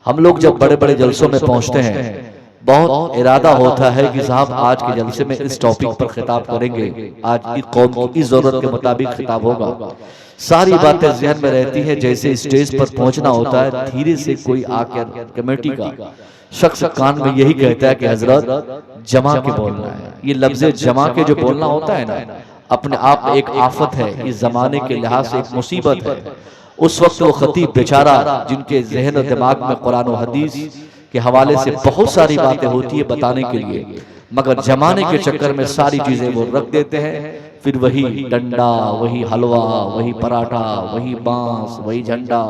हम लोग जब बड़े बड़े जलसों में पहुंचते हैं, बहुत इरादा होता है कि साहब आज के जलसे में इस टॉपिक पर खिताब करेंगे, आज की कौम की इस जरूरत के मुताबिक खिताब होगा। सारी बातें जहन में रहती है। जैसे स्टेज पर पहुंचना होता है, धीरे से कोई आकर कमेटी का शख्स कान में यही कहता है कि हजरत जमा के बोलना है। ये लफ्ज जमा के जो बोलना होता है ना, अपने आप में एक आफत है, इस जमाने के लिहाज से एक मुसीबत है। उस वक्त वो खतीब बेचारा, जिनके जहन और दिमाग में कुरान और हदीस के हवाले से बहुत सारी बातें होती है बताने के लिए, मगर जमाने के चक्कर में सारी चीजें वो रख देते हैं। फिर वही डंडा, वही हलवा, वही पराठा, वही बांस, वही झंडा,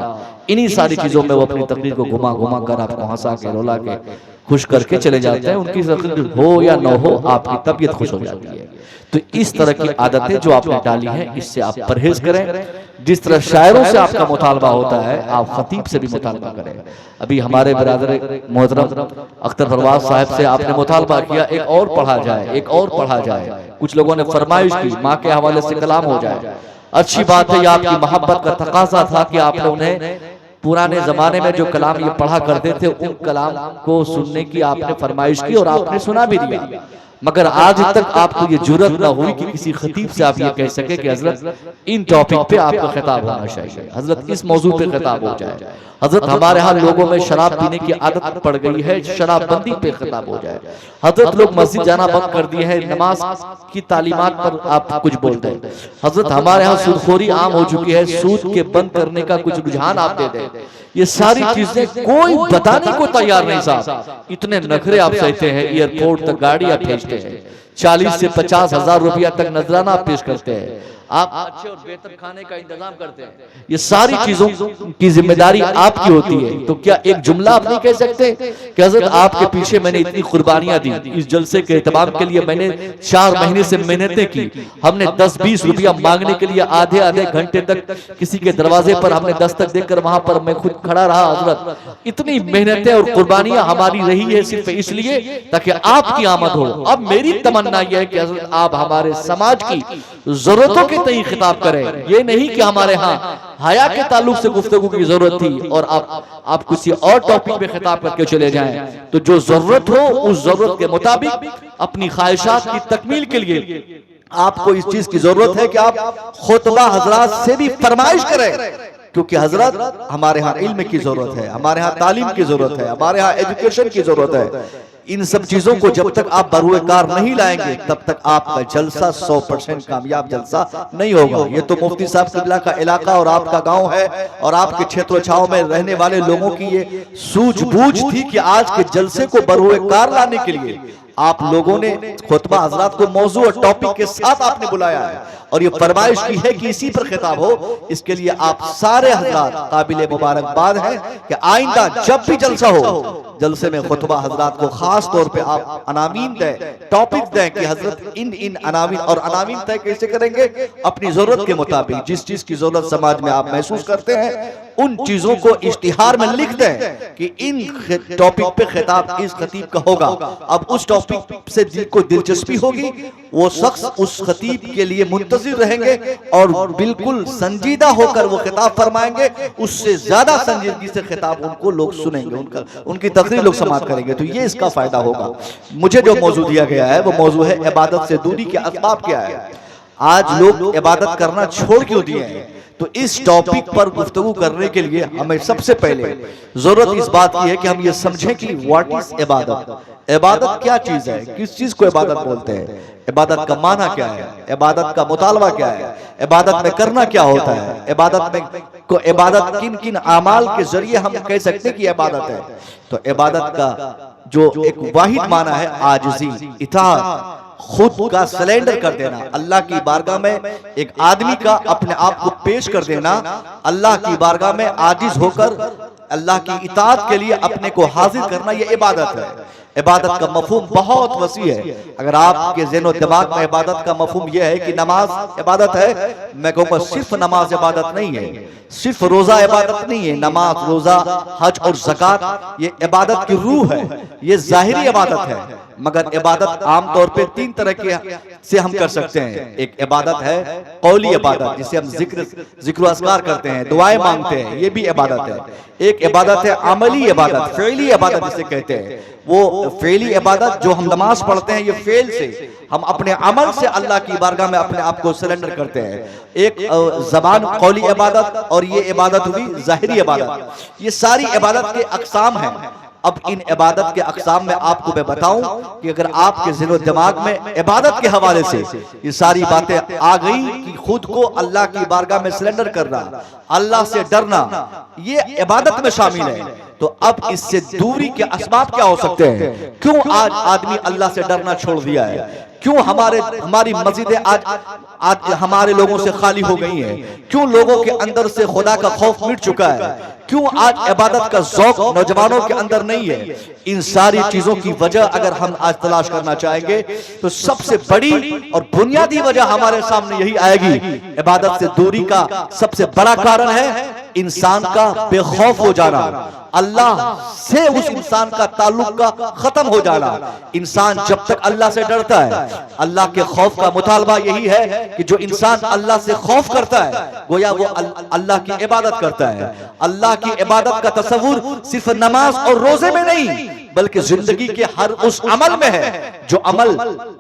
इन्हीं सारी चीजों में वो अपनी तकरीर को घुमा घुमा कर आपको हंसा के रुला के खुश करके चले जाते हैं। उनकी तकरीर हो या न हो, आपकी तबीयत खुश हो जाती है। तो इस तरह की आदतें जो आपने डाली हैं, इससे आप परहेज करें। जिस तरह शायरों से आपका मुतालबा होता है, आप खतीब से भी मुतालबा करें। अभी हमारे बिरादर मोहतरम अख्तर फरवाज साहब से आपने मुतालबा किया, एक और पढ़ा जाए, एक और पढ़ा जाए। कुछ लोगों ने फरमाइश की, माँ के हवाले से कलाम हो जाए। अच्छी बात है, ये आपकी मोहब्बत का तकाजा था कि आपने उन्हें पुराने जमाने में जो कलाम ये पढ़ा करते थे, उन कलाम को सुनने की आपने फरमाइश की और आपने सुना भी दिया। मगर आज तक आपको ये जुर्रत ना हुई कि किसी खतीब से आप ये कह सके कि हजरत इन टॉपिक पे आपका खिताब होना चाहिए, हजरत इस मौजू पे खिताब हो जाए, हजरत हमारे यहाँ लोगों में शराब पीने की आदत पड़ गई है, शराबबंदी पे खिताब हो जाए। हजरत लोग मस्जिद जाना बंद कर दिए हैं, नमाज की तालीमात पर आप कुछ बोलते हैं। हजरत हमारे यहाँ सूदखोरी आम हो चुकी है, सूद के बंद करने का कुछ रुझान आप दे दें। ये सारी चीजें कोई बताने को तैयार नहीं साहब। इतने नखरे आप सहते हैं, एयरपोर्ट तक गाड़ी आप भेजते हैं, 40 से 50 हजार रुपया तक नजराना आप पेश करते हैं, आप अच्छे और बेहतर खाने का इंतजाम करते हैं। ये सारी चीजों की जिम्मेदारी आपकी होती है। तो क्या एक जुमला आप नहीं कह सकते कि हजरत आपके पीछे मैंने इतनी कुर्बानियां दी, इस जलसे के एहतमाम के लिए मैंने 4 महीने से मेहनतें की, हमने 10-20 रुपया मांगने के लिए आधे आधे घंटे तक किसी के दरवाजे पर हमने दस्तक देकर वहां पर मैं खुद खड़ा रहा। हजरत इतनी मेहनतें और कुर्बानियां हमारी रही है सिर्फ इसलिए ताकि आपकी आमद हो। अब मेरी तमन्ना यह है कि हजरत आप हमारे समाज की जरूरतों के तई खिताब करें। ये नहीं कि हमारे यहाँ हया के ताल्लुक से गुफ्तगू की जरूरत थी और आप किसी और टॉपिक पे खिताब करके चले जाएं। तो जो जरूरत हो उस जरूरत के मुताबिक अपनी ख्वाहिशात की तकमील के लिए आपको इस चीज की जरूरत है कि आप खुतबा हजरात से भी फरमाइश करें, क्योंकि हजरत हमारे यहाँ इल्म की जरूरत है, हमारे यहाँ तालीम की जरूरत है, हमारे यहाँ एजुकेशन की जरूरत है। इन सब चीजों को जब तक आप बरूएकार नहीं लाएंगे, तब तक आपका जलसा 100% कामयाब जलसा नहीं होगा। ये तो मुफ्ती साहब किबला का इलाका और आपका गांव है और आपके क्षेत्र छाव में रहने वाले लोगों की ये सूझबूझ थी कि आज के जलसे को बरूएकार लाने के लिए आप लोगों ने खुतबा हजरात को मौजू और टॉपिक के साथ आपने बुलाया है और ये फरमाइश की है कि इसी पर खिताब हो। इसके लिए आप सारे हजरात काबिल मुबारकबाद हैं कि आइंदा जब भी जलसा हो, जलसे में खुतबा हजरात को खास तौर पे आप अनामीन दें, टॉपिक दें कि हजरत इन अनामीन, और अनामीन तय कैसे करेंगे? अपनी जरूरत के मुताबिक, जिस चीज की जरूरत समाज में आप महसूस करते हैं उन चीजों को इश्तिहार में लिख दें कि इन टॉपिक पे खिताब इस खतीब का होगा। अब उस टॉपिक से जिनको दिलचस्पी होगी वो शख्स उस खतीब के लिए मुंतजिर रहेंगे और बिल्कुल संजीदा होकर वो खिताब फरमाएंगे। उससे ज्यादा संजीदगी से खिताब उनको लोग सुनेंगे, उनकी तकरीर लोग समाअत करेंगे। तो ये इसका फायदा होगा। मुझे जो मौजू दिया गया है वो मौजू है इबादत से दूरी के असबाब क्या है। आज लोग इबादत करना छोड़ क्यों दिए हैं? तो इस टॉपिक पर गुफ्तगू करने के लिए हमें सबसे पहले जरूरत इस बात की है कि हम ये समझें कि व्हाट इज इबादत। इबादत क्या चीज है, किस चीज को इबादत बोलते हैं, इबादत का माना क्या है, इबादत का मुतालबा क्या है, इबादत में करना क्या होता है, इबादत में को इबादत किन किन अमाल के जरिए हम कह सकते हैं कि इबादत है। तो इबादत का जो एक वाहिद माना है आजिज़ी, इताअत, खुद का सरेंडर कर देना, अल्लाह की बारगाह में एक आदमी का अपने आप को पेश कर देना, अल्लाह की बारगाह में आजिज होकर अल्लाह की इताअत के लिए अपने को हाजिर करना, यह इबादत है। इबादत का मफहूम बहुत वसी है। अगर आपके ज़हन दिमाग में इबादत का मफहूम यह है कि नमाज इबादत है, मैं कहूँगा सिर्फ नमाज इबादत नहीं है, सिर्फ रोजा इबादत नहीं है। नमाज, रोजा, हज और ज़कात ये इबादत की रूह है, ये ज़ाहिरी इबादत है। मगर इबादत आमतौर पे 3 तरह के से हम कर सकते हैं। एक इबादत है कौली इबादत, जिसे हम जिक्र अस्कार करते हैं, दुआएं मांगते हैं, ये भी इबादत है। एक एक इबादत है अमली इबादत, फेली इबादत जिसे कहते हैं। वो फेली इबादत जो हम नमाज पढ़ते हैं, ये फेल से हम अपने अमल से अल्लाह की बारगाह में अपने आप को सरेंडर करते हैं। एक जबान कौली इबादत और ये इबादत हुई ज़ाहिरी इबादत। ये सारी इबादत के अक़साम हैं। अब इन इबादत के अक़साम में आपको मैं बताऊं कि अगर आपके ज़िलो दिमाग में इबादत के हवाले से ये सारी बातें आ गई कि खुद को अल्लाह की बारगाह में सरेंडर करना, अल्लाह से डरना, ये इबादत में शामिल है, तो अब इससे दूरी के असबाब क्या हो सकते हैं? क्यों आज आदमी अल्लाह से डरना छोड़ दिया है? क्यों हमारी मस्जिदें आज हमारे लोगों से खाली हो गई हैं? क्यों लोगों के अंदर से खुदा का खौफ मिट चुका है? क्यों आज इबादत का ज़ौक़ नौजवानों के अंदर नहीं है? इन सारी चीजों की वजह अगर हम आज तलाश करना चाहेंगे तो सबसे बड़ी और बुनियादी वजह हमारे सामने यही आएगी। इबादत से दूरी का सबसे बड़ा कारण है इंसान का बेखौफ हो जाना, अल्लाह से उस इंसान का ताल्लुक का खत्म हो जाना। इंसान जब तक अल्लाह से डरता है, अल्लाह के खौफ का मुतालबा यही है कि जो इंसान अल्लाह से खौफ करता है गोया वो अल्लाह की इबादत करता है। अल्लाह की इबादत का तसव्वुर सिर्फ नमाज और रोजे में नहीं बल्कि जिंदगी के हर उस अमल में है जो अमल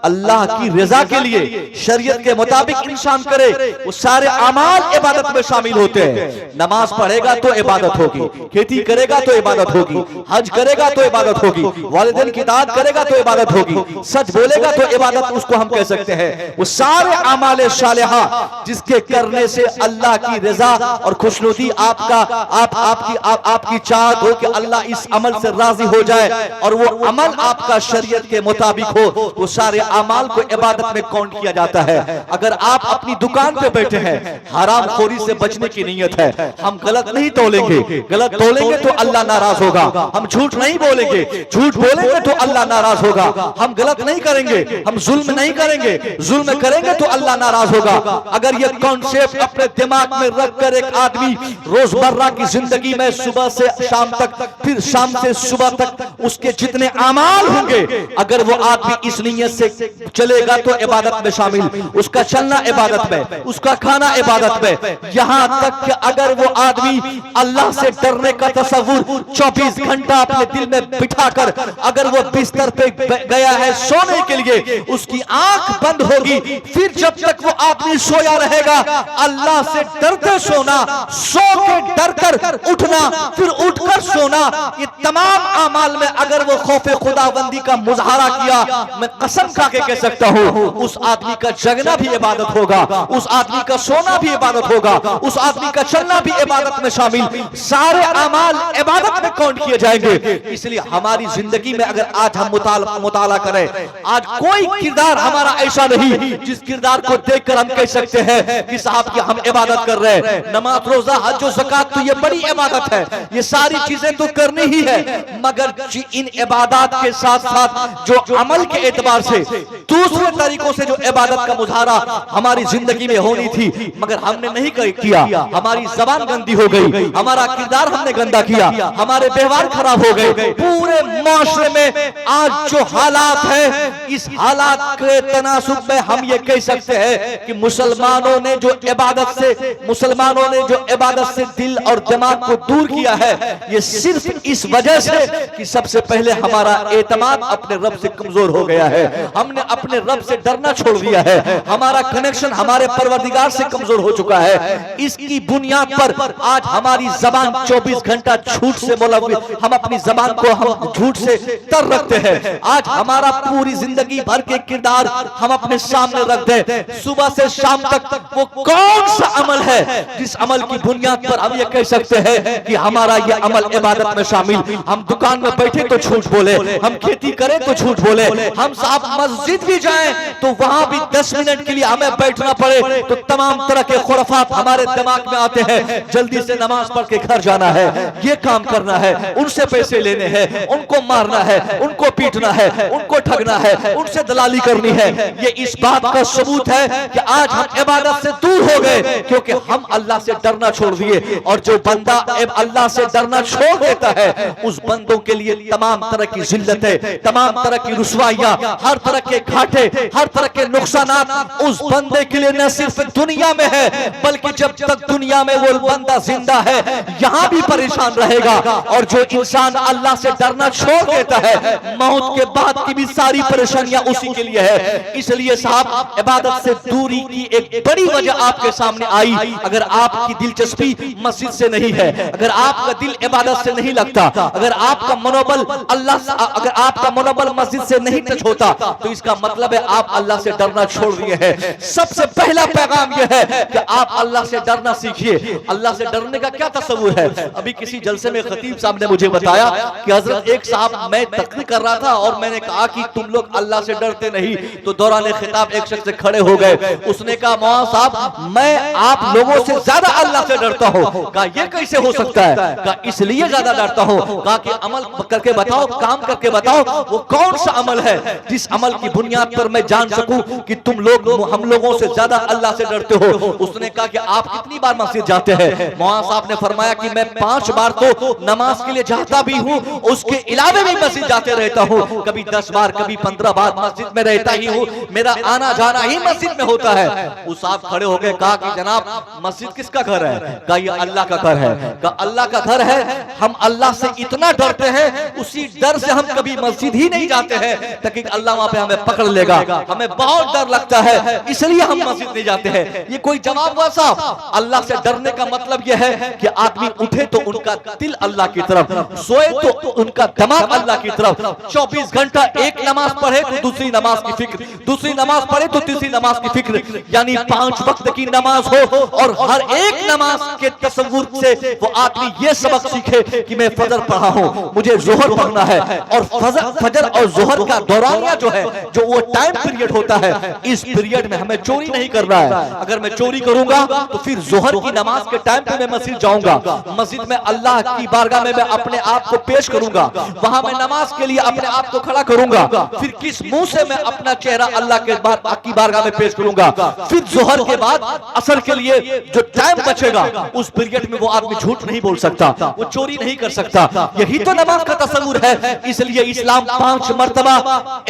अल्लाह की रजा के लिए शरीयत के मुताबिक इंसान करे। वो सारे अमाल इबादत में शामिल होते हैं। नमाज पढ़ेगा तो इबादत होगी, खेती करेगा तो इबादत होगी, हज करेगा तो इबादत होगी, वालिदैन की इताअत करेगा तो इबादत होगी, सच बोलेगा तो इबादत उसको हम कह सकते हैं। वो सारे अमाल सालिहा जिसके करने से अल्लाह की रजा और खुशनुदी आपकी चाहत हो कि अल्लाह इस अमल से राजी हो जाए और वो अमल आपका शरीयत के मुताबिक हो, वो सारे अमाल को इबादत में काउंट किया जाता है। अगर आप अपनी दुकान पे बैठे हैं, हराम खोरी से बचने की नीयत है, हम गलत नहीं तोलेंगे, गलत तोलेंगे तो अल्लाह नाराज होगा। हम झूठ नहीं बोलेंगे, झूठ बोलेंगे तो अल्लाह नाराज होगा। हम गलत नहीं करेंगे, हम जुल्म नहीं करेंगे, जुल्म करेंगे तो अल्लाह नाराज होगा। अगर ये कॉन्सेप्ट अपने दिमाग में रखकर एक आदमी रोजमर्रा की जिंदगी में सुबह से शाम तक, फिर शाम से सुबह तक उसके जितने अमाल होंगे, अगर वो आदमी इस नीयत से चलेगा तो इबादत में शामिल, उसका चलना इबादत में, उसका खाना इबादत में, यहां तक कि अगर वो आदमी अल्लाह से डरने का तसव्वुर 24 घंटा अपने दिल में बिठाकर अगर वो बिस्तर पे गया है सोने के लिए, उसकी आंख बंद होगी, फिर जब तक वो आदमी सोया रहेगा अल्लाह से डरते सोना, सो के डरकर उठना, फिर उठकर सोना, ये तमाम अमाल में अगर वो खौफे खुदाबंदी का मुजाहरा किया, मैं कसम खा के कह सकता हूं उस आदमी का जगना भी इबादत होगा, उस आदमी का सोना भी इबादत होगा, उस आदमी का चलना भी इबादत में शामिल, सारे अमाल इबादत में काउंट किए जाएंगे। इसलिए हमारी जिंदगी में अगर आज हम मुताला करें, आज कोई किरदार हमारा ऐसा नहीं जिस किरदार को देखकर हम कह सकते हैं कि साहब की हम इबादत कर रहे हैं। नमाज, रोजा, हज और ज़कात तो ये बड़ी इबादत है, ये सारी चीजें तो करनी ही है, मगर इन इबादत के साथ साथ जो अमल के एतबार से दूसरे तरीकों से जो इबादत का मुजाहरा हमारी जिंदगी में होनी थी मगर हमने नहीं किया, हमारी जबान गंदी हो गई, हमारा किरदार हमने गंदा किया, हमारे व्यवहार खराब हो गए। पूरे माशरे में आज जो हालात है, इस हालात के तनासुब में हम ये कह सकते हैं कि मुसलमानों ने जो इबादत से दिल और दिमाग को दूर किया है, ये सिर्फ इस वजह से कि सबसे पहले हमारा एतमाद अपने रब से कमजोर हो गया है, हमने अपने रब से डरना छोड़ दिया है, हमारा कनेक्शन हमारे परवरदिगार से कमजोर हो चुका है। इसकी बुनियाद पर आज हमारी जबान 24 घंटा झूठ से हम अपनी जबान को हम झूठ से तर रखते हैं। आज हमारा पूरी जिंदगी भर के किरदार हम अपने सामने रख दें, सुबह से शाम तक वो कौन सा अमल है जिस अमल की बुनियाद पर हम ये कह सकते हैं कि हमारा ये अमल इबादत में शामिल। हम दुकान में बैठे तो झूठ बोले, हम खेती करें तो झूठ बोले, हम साहब मस्जिद भी जाएं तो वहां भी 10 मिनट के लिए हमें बैठना पड़े तो तमाम तरह के खुराफात हमारे दिमाग में आते हैं। जल्दी से नमाज पढ़ के घर जाना है, ये काम करना है, उनसे पैसे लेने हैं, उनको मारना है, उनको पीटना है, उनको ठगना है, उनसे दलाली करनी है। ये इस बात का सबूत है कि आज हम इबादत से दूर हो गए क्योंकि हम अल्लाह से डरना छोड़ दिए। और जो बंदा अल्लाह से डरना छोड़ देता है उस बंदों के लिए तमाम तरह की जिल्लतें, तमाम तरह की रुसवाइयां, हर तरह के घाटे, हर तरह के नुकसानात उस बंदे के लिए न सिर्फ दुनिया में है, बल्कि जब तक दुनिया में वो बंदा जिंदा है यहां भी परेशान रहेगा। और जो इंसान अल्लाह से डरना छोड़ देता है, मौत के बाद की भी सारी परेशानियां उसी के लिए है। इसलिए साहब, इबादत से दूरी की एक बड़ी वजह आपके सामने आई। अगर आपकी दिलचस्पी मस्जिद से नहीं है, अगर आपका दिल इबादत से नहीं लगता, अगर आपका मनोबल अगर आपका मनोबल मस्जिद से नहीं टच होता, तो इसका मतलब है आप अल्लाह से डरना छोड़ दिए हैं। सबसे पहला पैगाम यह है कि आप अल्लाह से डरना सीखिए। अल्लाह से डरने का क्या तस्वुर है? अभी किसी जलसे में खतीब साहब ने मुझे बताया कि हजरत एक साहब, मैं तकरीर कर रहा था और मैंने कहा कि तुम लोग अल्लाह से डरते नहीं, तो दौरान खिताब एक शख्स से खड़े हो गए। उसने कहा, मौलाना साहब, मैं आप लोगों से ज्यादा अल्लाह से डरता हूं। कहा, यह कैसे हो सकता है? कहा, इसलिए ज्यादा डरता हूं। कहा कि अमल करके बताओ, काम करके बताओ, वो कौन सा अमल है जिस अमल की बुनियाद पर मैं जान सकूं कि तुम लोग हम लोगों से ज्यादा अल्लाह से डरते हो। उसने कहा कि आप कितनी बार मस्जिद जाते हैं? मौलाना साहब ने फरमाया कि मैं 5 बार तो नमाज के लिए जाता भी हूं, उसके अलावा भी मस्जिद जाते रहता हूं। कभी 10 बार, कभी 15 बार मस्जिद में रहता ही हूं, मेरा आना जाना ही मस्जिद में होता है। वो साहब खड़े हो गए, कहा कि जनाब, मस्जिद किसका घर है? कहा, ये अल्लाह का घर है। कहा, अल्लाह का घर है, हम अल्लाह से इतना डरते हैं, उसी डर से हम कभी मस्जिद ही नहीं जाते हैं ताकि अल्लाह वहां पे हमें पकड़ लेगा। हमें बहुत डर लगता है, इसलिए हम मस्जिद नहीं जाते हैं। ये कोई जवाब हुआ साहब? अल्लाह से डरने का मतलब यह है कि आदमी उठे तो उनका दिल अल्लाह की तरफ, सोए तो उनका दिमाग अल्लाह की तरफ। 24 घंटा एक नमाज पढ़े तो दूसरी नमाज की फिक्र, दूसरी नमाज पढ़े तो तीसरी नमाज की फिक्र, यानी 5 वक्त की नमाज हो और हर एक नमाज के तसव्वुर से वो आदमी ये सबक सीखे कि मैं फजर पढ़ा हूं, मुझे जोहर पढ़ना है। और फजर और जोहर का दौरानिया जो है, जो वो टाइम पीरियड होता है, इस पीरियड में हमें चोरी नहीं करना है। अगर मैं चोरी करूंगा तो फिर जोहर की नमाज के टाइम पे मैं मस्जिद जाऊंगा, मस्जिद में अल्लाह की बारगाह में मैं अपने आप को पेश करूंगा, वहां मैं नमाज के लिए अपने आप को खड़ा करूंगा। फिर किस मुंह से मैं अपना चेहरा अल्लाह की बारगाह में पेश करूंगा? फिर जोहर के बाद असर के लिए जो टाइम बचेगा, उस पीरियड में वो आदमी झूठ नहीं बोल सकता, वो चोरी नहीं कर सकता। यही तो नमाज का तस्वुर है। इसलिए इस्लाम 5 मर्तबा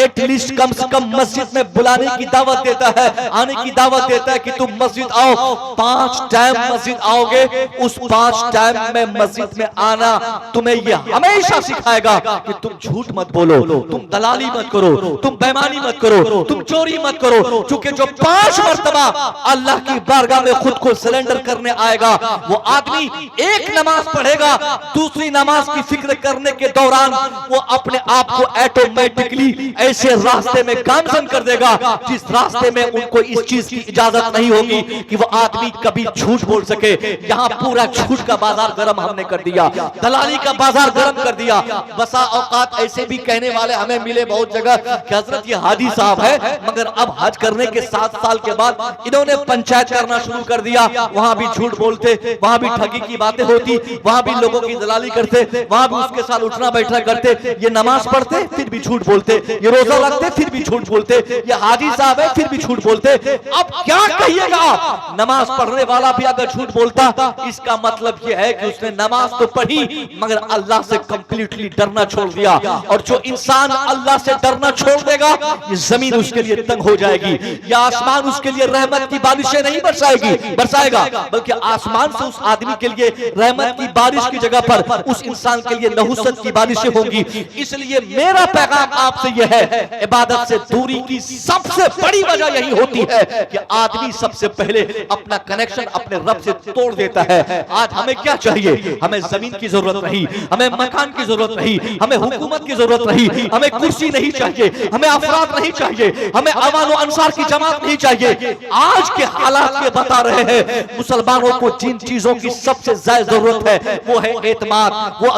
एटलीस्ट कम से कम मस्जिद में बुलाने की दावत देता है, आने की दावत देता है कि तुम मस्जिद आओ। 5 टाइम मस्जिद आओगे, उस 5 टाइम में मस्जिद में आना तुम्हें यह हमेशा सिखाएगा कि तुम झूठ मत बोलो, तुम दलाली मत करो, तुम बेईमानी मत करो, तुम चोरी मत करो। क्योंकि जो 5 मर्तबा अल्लाह की बारगाह में खुद को सरेंडर करने आएगा, वो आदमी एक नमाज पढ़ेगा, दूसरी नमाज की फिक्र करने के दौरान वो अपने आप को ऑटोमेटिकली ऐसे रास्ते में गामजन कर देगा जिस रास्ते में उनको इस चीज की इजाजत नहीं होगी कि वो आदमी कभी झूठ बोल सके। यहाँ पूरा झूठ का बाजार गर्म हमने कर दिया, दलाली का बाजार गर्म कर दिया। बसा औकात ऐसे भी कहने वाले हमें मिले बहुत जगह कि हजरत ये हाजी साहब है, मगर अब हज करने के 7 साल के बाद इन्होंने पंचायत करना शुरू कर दिया। वहां भी झूठ बोलते, वहां भी ठगी की बातें होती, वहां भी लोगों की दलाली करते, वहां भी उसके साथ उठना बैठना करते। ये नमाज पढ़ते फिर भी झूठ बोलते, ये रोजा रखते फिर भी झूठ बोलते, ये हाजी साहब है फिर भी झूठ बोलते। अब क्या कहिएगा आप? नमाज पढ़ने वाला भी अगर झूठ बोलता, इसका मतलब ये है कि उसने नमाज तो पढ़ी मगर अल्लाह से कंप्लीटली डरना छोड़ दिया। और जो इंसान अल्लाह से डरना छोड़ देगा, ये जमीन उसके लिए तंग हो जाएगी, या आसमान उसके लिए रहमत की बारिशें नहीं बरसाएगा, बल्कि आसमान से उस आदमी के लिए रहमत की बारिश की जगह पर उस इंसान के लिए नहुसत की बारिशें होंगी। इसलिए मेरा पैगाम आपसे यह है, इबादत से दूरी की सबसे बड़ी वजह यही होती है कि आदमी सबसे पहले अपना कनेक्शन अपने रब से तोड़ देता है। आज हमें क्या चाहिए? हमें जमीन की जरूरत नहीं, हमें मकान की जरूरत नहीं, हमें हुकूमत की जरूरत नहीं, हमें कुर्सी नहीं चाहिए, हमें अफराद नहीं चाहिए, हमें अवान अंसार की जमात नहीं चाहिए। आज के हालात ये बता रहे हैं मुसलमानों को जिन चीजों की सबसे ज्यादा जरूरत है वो है एतमाद, वो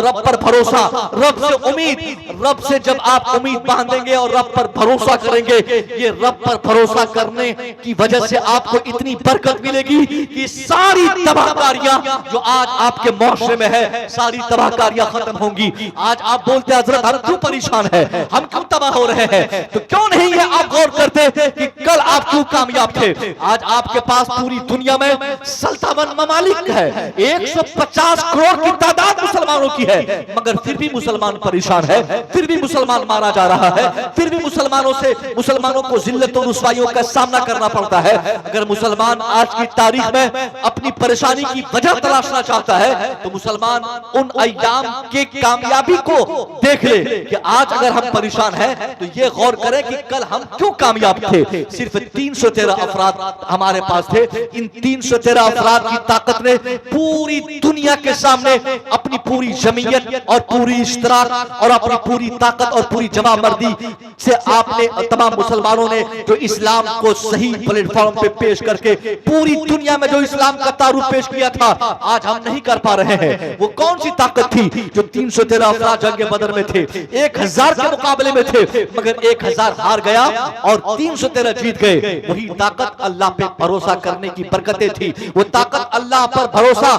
रब पर भरोसा, रब से उम्मीद। रब से जब आप उम्मीद बांधेंगे और रब पर भरोसा करेंगे, ये रब पर भरोसा करने की वजह से आपको इतनी बरकत मिलेगी कि सारी तबाहकारियां जो आज आपके मुआशरे में है, सारी तबाहकारियां खत्म होंगी। आज आप बोलते हैं हजरत हम क्यों परेशान है, हम क्यों तबाह हो रहे हैं, तो क्यों नहीं है आप गौर करते कि कल आप क्यों कामयाब थे। आज आपके पास पूरी दुनिया में सल्तनत ममालिक है, 150 करोड़ की तादाद मुसलमानों की है, मगर फिर भी मुसलमान परेशान है, फिर भी मुसलमान मारा जा रहा है, फिर भी मुसलमानों को जिल्लत और रुसवाइयों का सामना करना पड़ता है। अगर मुसलमान आज की तारीख में अपनी परेशानी की वजह तलाशना चाहता है तो मुसलमान उन अय्याम के कामयाबी को देख ले कि आज अगर हम परेशान हैं तो ये गौर करें कि कल हम क्यों कामयाब थे। सिर्फ 313 अफराद हमारे पास थे, इन 313 अफराद की ताकत ने पूरी दुनिया के सामने अपनी पूरी जमीयत और पूरी इश्तराक और अपनी पूरी ताकत और पूरी जमामर्दी से आपने तमाम मुसलमानों ने जो इस्लाम को सही प्लेटफॉर्म पे पेश करके पूरी दुनिया में जो इस्लाम का तारुफ पेश किया था, आज हम नहीं कर पा रहे हैं। वो कौन सी ताकत थी जो 313 अफराद जंग बदर में थे, 1000 के मुकाबले में थे, मगर 1000 हार गया और 313 जीत गए। वही ताकत अल्लाह पे भरोसा करने की बरकतें थी, वो ताकत अल्लाह पर भरोसा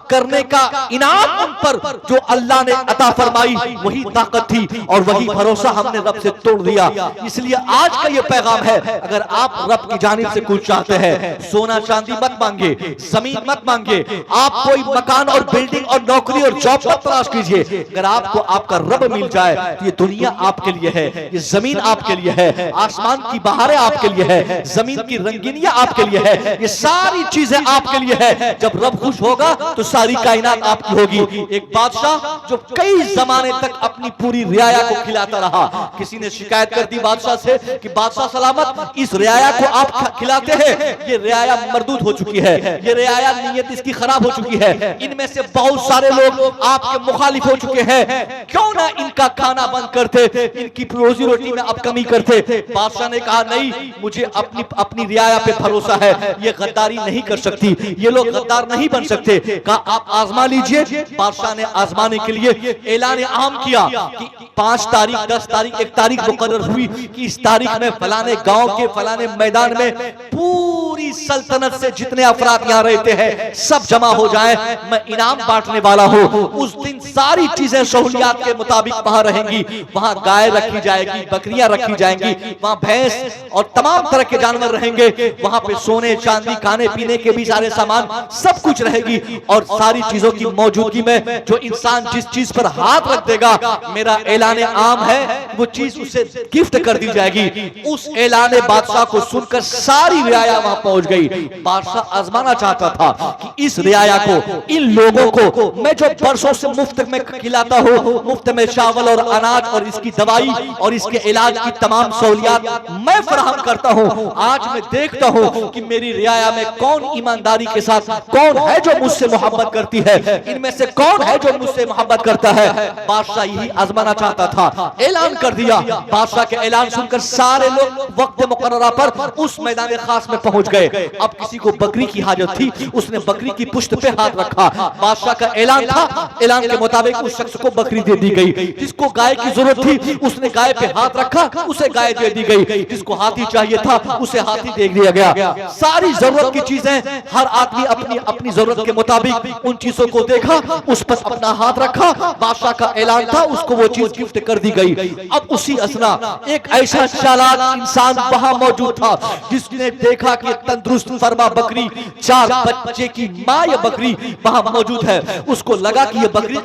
करने का इनाम उन पर जो अल्लाह ने अता फरमाई, वही ताकत थी और वही भरोसा हमने रब से तोड़ दिया। इसलिए आज का ये पैगाम है, अगर आप रब की जानिब से कुछ चाहते हैं, सोना चांदी मत मांगे, जमीन मत मांगे, आप कोई मकान और बिल्डिंग और नौकरी और जॉब मत तलाश कीजिए। अगर आपको आपका रब मिल जाए तो ये दुनिया आपके लिए है, ये जमीन आपके लिए है, आसमान की बहारें आपके लिए है, जमीन की रंगीनियां आपके लिए है, ये सारी चीजें आपके लिए है। जब रब खुश होगा तो सारी कायनात आपकी होगी। एक बादशाह जो कई जमाने तक अपनी पूरी रियाया को खिलाता रहा, किसी ने शिकायत कर दी बादशाह से कि बादशाह सलामत, इस रियाया को आप खिलाते हैं, ये रियाया मरदूद हो चुकी है, ये रियाया नीयत इसकी खराब हो चुकी है, इनमें से बहुत सारे लोग आपके मुखालिफ हो चुके हैं, क्यों ना इनका खाना बंद करते, इनकी रोजी रोटी में अब कमी करते। बादशाह ने कहा नहीं, मुझे अपनी रियाया पे भरोसा है, ये गद्दारी नहीं कर सकती, ये लोग गद्दार नहीं बन सकते। कहा आप आजमा लीजिए। बादशाह ने आजमाने के लिए ऐलान आम किया कि 5 तारीख, 10 तारीख, 1 तारीख मुकर्रर हुई कि इस तारीख में फलाने गांव के फलाने मैदान में पूरी सल्तनत से जितने अफराद यहाँ रहते हैं सब जमा हो जाएं, मैं इनाम बांटने वाला हूँ। उस दिन सारी चीजें सहूलियात के मुताबिक वहां रहेंगी, वहां गाय रखी जाएगी, बकरियां रखी जाएंगी, वहां भैंस और तमाम तरह के जानवर रहेंगे, वहां पे सोने चांदी खाने पीने के भी सारे सामान सब कुछ रहेगी। और सारी चीजों की मौजूदगी में जो इंसान जिस चीज पर हाथ रख देगा, मेरा ऐलान आम है, वो चीज उसे गिफ्ट कर दी जाएगी। उस ऐलान बादशाह को सुनकर सारी रियाया वहां पहुंच गई। बादशाह आजमाना चाहता था कि इस रियाया को, इन लोगों को मैं जो बरसों से मुफ्त में खिलाता हूँ, मुफ्त में चावल और अनाज और इसकी दवाई और इसके इलाज की तमाम सहूलियात मैं फराहम करता हूँ, आज मैं देखता हूँ कि मेरी रियाया में कौन ईमानदारी के साथ, कौन है जो मुझसे मोहब्बत करती है, इनमें से कौन है जो मुझसे मोहब्बत करता है। बादशाह यही आजमाना चाहता था, ऐलान कर दिया। बादशाह के ऐलान सुनकर सारे लोग वक्त मुकर्ररा पर उस मैदान खास में पहुंच गए। अब किसी को बकरी की हाजत थी, उसने बकरी की पुश्त पे हाथ रखा। बादशाह का ऐलान था, ऐलान के मुताबिक उस शख्स को बकरी दे दी गई। जिसको गाय की जरूरत थी उसने गाय पे हाथ रखा, उसे गाय दे दी गई। जिसको हाथी चाहिए था उसे हाथी दे दिया गया। सारी जरूरत की चीजें, हर आदमी अपनी अपनी जरूरत के मुताबिक उन चीजों को देखा, उस पर अपना हाथ रखा। बादशाह का ऐलान था, उसको वो चीज गिफ्ट कर दी गई। अब उसी असना एक ऐसा चालाक इंसान वहां मौजूद था जिसने देखा कि तंदुरुस्त फरमा बकरी, 4 बच्चे की माँ ये बकरी वहां मौजूद है। उसको लगा कि ये बकरी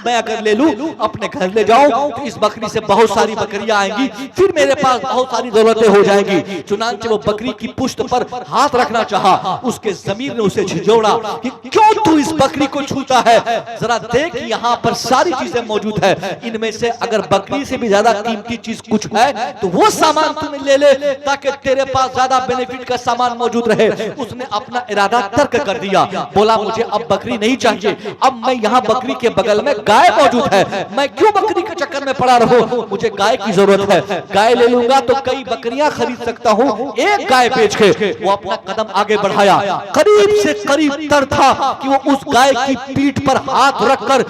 मैं अगर ले लूं, अपने घर ले जाऊं, तो इस बकरी से बहुत सारी बकरियां आएंगी, फिर मेरे पास बहुत सारी जरूरतें हो जाएंगी। चुनांचे वो बकरी की पुश्त पर हाथ रखना चाहा, उसके ज़मीर ने उसे झिझोड़ा कि क्यों तू इस बकरी को छूता है, जरा देख यहाँ पर सारी चीजें मौजूद है, इनमें से अगर बकरी से भी ज्यादा कीमती चीज कुछ है तो वो सामान तुम्हें ले ले, ताकि तेरे पास ज्यादा बेनिफिट का सामान मौजूद रहे। उसने अपना इरादा तर्क कर दिया, बोला मुझे अब बकरी नहीं चाहिए, अब मैं यहाँ बकरी के बगल में गाय मौजूद है, मैं क्यों बकरी के चक्कर में पड़ा रहूं, मुझे गाय की जरूरत है। गाय ले लूंगा तो कई बकरियां खरीद सकता हूँ, एक गाय बेच के। वो अपना कदम आगे बढ़ाया, करीब से करीब तर था कि वो उस गाय की पीठ पर हाथ रखकर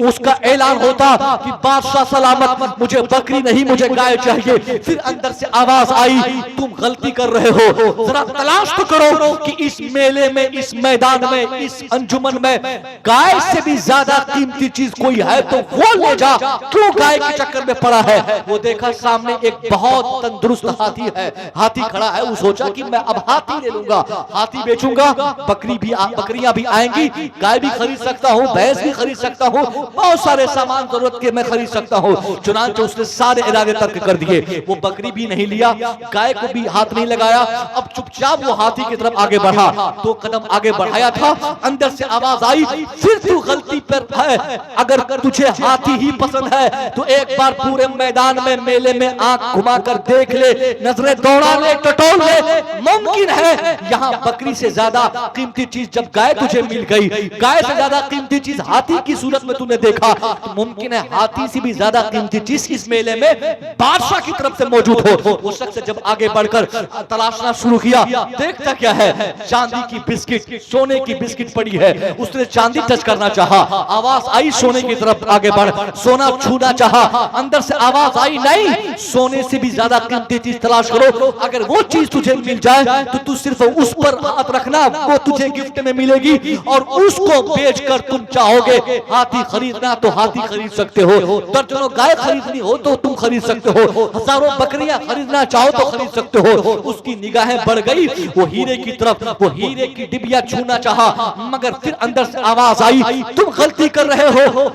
उसका ऐलान होता कि बादशाह सलामत, मुझे बकरी नहीं मुझे गाय चाहिए। फिर अंदर से आवाज आई, तुम गलती कर रहे हो, जरा तलाश तो करो कि इस मेले में, इस मैदान में, इस अंजुमन में गाय से भी ज्यादा कीमती चीज कोई है तो वो ले जा, क्यों गाय के चक्कर में पड़ा है। वो देखा सामने एक बहुत तंदुरुस्त हाथी है, हाथी खड़ा है। वो सोचा कि मैं अब हाथी ले लूंगा, हाथी बेचूंगा, बकरियां भी आएंगी, गाय भी खरीद सकता हूँ, भैंस भी खरीद सकता हूँ, बहुत सारे सामान जरूरत के मैं खरीद सकता हूँ। चुनांचे उसने सारे इरादे तर्क कर दिए। वो बकरी भी नहीं लिया, गाय को भी हाथ नहीं लगाया। अब चुपचाप वो हाथी की तरफ आगे बढ़ा। 2 कदम आगे बढ़ाया था, अंदर से आवाज आई, फिर तू गलती पर है, अगर तुझे हाथी ही पसंद है तो एक बार पूरे मैदान में, मेले में आंख घुमाकर देख ले, नजरें दौड़ा ले, टटोल ले, मुमकिन है यहाँ बकरी से ज्यादा कीमती चीज जब गाय तुझे मिल गई, गाय से ज्यादा कीमती चीज हाथी की सूरत में तूने देखा, तो मुमकिन है हाथी से भी ज्यादा कीमती चीज इस मेले में बादशाह की तरफ से मौजूद हो। वो शख्स जब आगे बढ़कर तलाशना शुरू किया, देखता क्या है, चांदी की बिस्किट, सोने की बिस्किट पड़ी है। उसने चांदी टच करना चाहा, आवाज आई सोने की तरफ आगे बढ़, सोना छूना चाहा, अंदर से आवाज आई नहीं, सोने से भी ज्यादा कीमती चीज तलाश करो, अगर वो चीज तुझे मिल जाए तो तू सिर्फ उस पर हाथ रखना, वो तुझे गिफ्ट में मिलेगी, और उसको बेचकर तुम चाहोगे हाथी खरीदना तो हाथी खरीद सकते हो, दर्जनों गाय खरीदनी हो तो तुम खरीद सकते हो, हजारों बकरियां खरीदना चाहो तो खरीद सकते हो। उसकी निगाहें बढ़ गई वो हीरे की तरफ, वो हीरे की डिबिया छूना चाहा, मगर फिर अंदर से आवाज आई, तुम गलती कर रहे हो,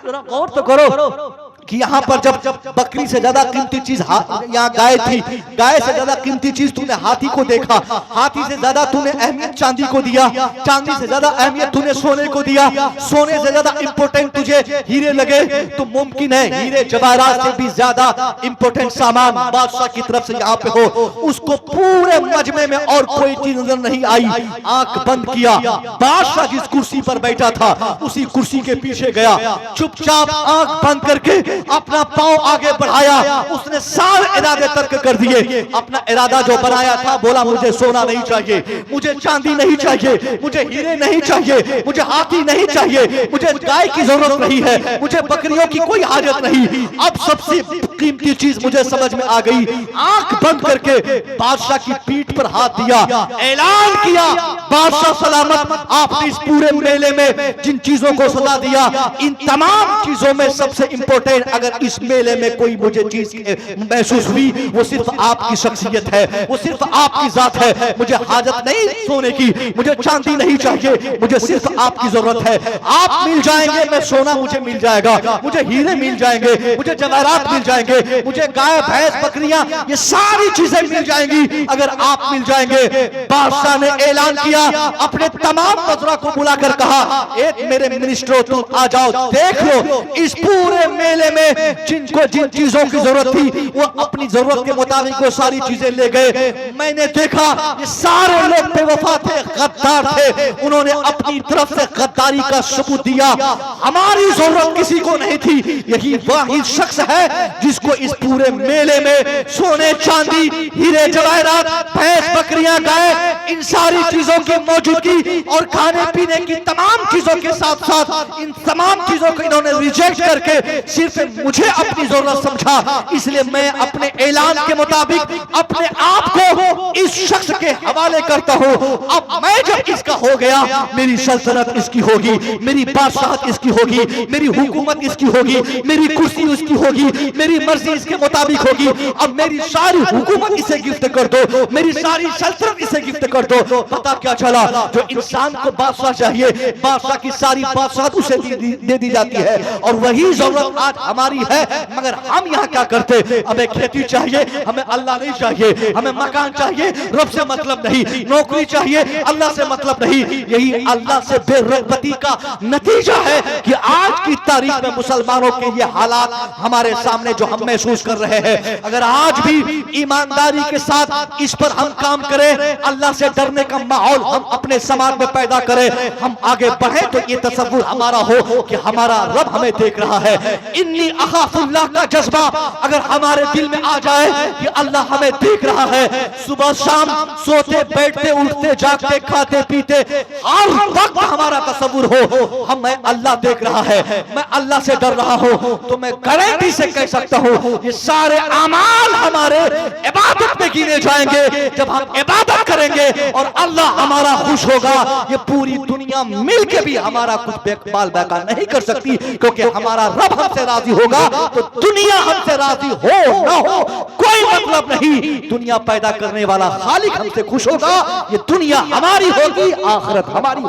जरा गौर तो करो कि यहाँ पर जब बकरी से ज्यादा कीमती चीज यहाँ गाय थी, गाय से ज्यादा कीमती चीज तूने हाथी को देखा, हाथी से ज्यादा तूने अहमियत चांदी को दिया, चांदी से ज्यादा अहमियत तूने सोने को दिया, सोने से ज्यादा इंपोर्टेंट तुझे हीरे लगे, तो मुमकिन है हीरे जवाहरात से भी ज्यादा इंपोर्टेंट सामान बादशाह की तरफ से यहाँ पे हो। उसको पूरे मजमे में और कोई चीज नजर नहीं आई, आंख बंद किया, बादशाह जिस कुर्सी पर बैठा था उसी कुर्सी के पीछे गया, चुपचाप आंख बंद करके अपना पांव आगे बढ़ाया, उसने सारे इरादे तर्क कर दिए। अपना इरादा जो बनाया था, बोला मुझे सोना नहीं चाहिए, मुझे चांदी नहीं चाहिए, मुझे हीरे नहीं चाहिए, मुझे हाथी नहीं चाहिए, मुझे गाय की जरूरत नहीं है, मुझे बकरियों की कोई हाजत नहीं, अब सबसे कीमती चीज मुझे समझ में आ गई। आंख बंद करके बादशाह की पीठ पर हाथ दिया, ऐलान किया, बादशाह सलामत, आपने इस पूरे मेले में जिन चीजों को सजा दिया, इन तमाम चीजों में सबसे इंपॉर्टेंट, अगर इस मेले में कोई मुझे चीज महसूस हुई, वो सिर्फ आपकी शख्सियत है, वो सिर्फ आपकी जात है, मुझे हाजत नहीं सोने की, मुझे चांदी नहीं चाहिए, मुझे सिर्फ आपकी जरूरत है। आप मिल जाएंगे, मैं सोना मुझे मिल जाएगा, मुझे हीरे मिल जाएंगे, मुझे जवाहरात मिल जाएंगे, मुझे गाय भैंस बकरियां, ये सारी चीजें मिल जाएंगी अगर आप मिल जाएंगे। बादशाह ने ऐलान किया, अपने तमाम वज़रा को बुलाकर कहा, एक मेरे मिनिस्टरों तुम आ जाओ, देख लो इस पूरे मेले में जिनको जिन चीजों की जरूरत थी वो अपनी जरूरत के मुताबिक वो सारी चीजें ले गए। मैंने देखा ये सारे लोग बेवफा थे, गद्दार थे, उन्होंने अपनी तरफ से गद्दारी का सबूत दिया, हमारी जरूरत किसी को नहीं थी। यही वाहिद शख्स है जिसको इस पूरे मेले में सोने चांदी हीरे जवाहरात भैंस बकरियां गाय इन सारी चीजों की मौजूदगी और खाने पीने की तमाम चीजों के साथ साथ इन तमाम चीजों को इन्होंने रिजेक्ट करके सिर्फ मुझे अपनी जरूरत समझा, इसलिए मैं अपने ऐलान के मुताबिक अपने आप को इस शख्स के हवाले करता हूँ। अब मैं जब इसका हो गया, मेरी सल्तनत इसकी होगी, मेरी बादशाहत इसकी होगी, मेरी हुकूमत इसकी होगी, मेरी कुर्सी उसकी होगी, मेरी मर्जी इसके मुताबिक होगी। अब मेरी सारी हुकूमत इसे गिफ्ट कर दो, मेरी सारी सल्तनत इसे गिफ्ट कर दो। पता क्या चला, जो इंसान को बादशाह चाहिए, बादशाह की सारी बादशाहत उसे दे दी जाती है, और वही जरूरत आज हमारी है। मगर हम यहाँ क्या करते, हमें खेती चाहिए, हमें अल्लाह नहीं चाहिए, हमें मकान चाहिए, रब से मतलब नहीं, नौकरी चाहिए, अल्लाह से मतलब नहीं। यही अल्लाह से बेरगबती का नतीजा है कि आज की तारीख में मुसलमानों के ये हालात हमारे सामने जो हम महसूस कर रहे हैं। अगर आज भी ईमानदारी के साथ इस पर हम काम करें, अल्लाह से डरने का माहौल हम अपने समाज में पैदा करें, हम आगे बढ़े, तो ये तसव्वुर हमारा हो कि हमारा रब हमें देख रहा है। इन्नी अखाफुल्लाह का जज्बा अगर हमारे दिल में आ जाए कि अल्लाह हमें देख रहा है, सुबह शाम सोते बैठते उठते जागते खाते पीते हर वक्त हमारा तसव्वुर हो हमें अल्लाह देख रहा है, मैं अल्लाह से डर रहा हूं, तो मैं गारंटी से कह सकता हूं ये सारे अमाल हमारे इबादत में गिने जाएंगे। जब हम इबादत करेंगे और अल्लाह हमारा खुश होगा, ये पूरी दुनिया मिलके भी हमारा कुछ बाल बेकार नहीं कर सकती, क्योंकि हमारा रब हमसे राजी होगा तो दुनिया हमसे राजी हो ना हो कोई मतलब नहीं। दुनिया पैदा करने वाला खालिक हमसे खुश होगा, ये दुनिया हमारी होगी, आखिरत हमारी।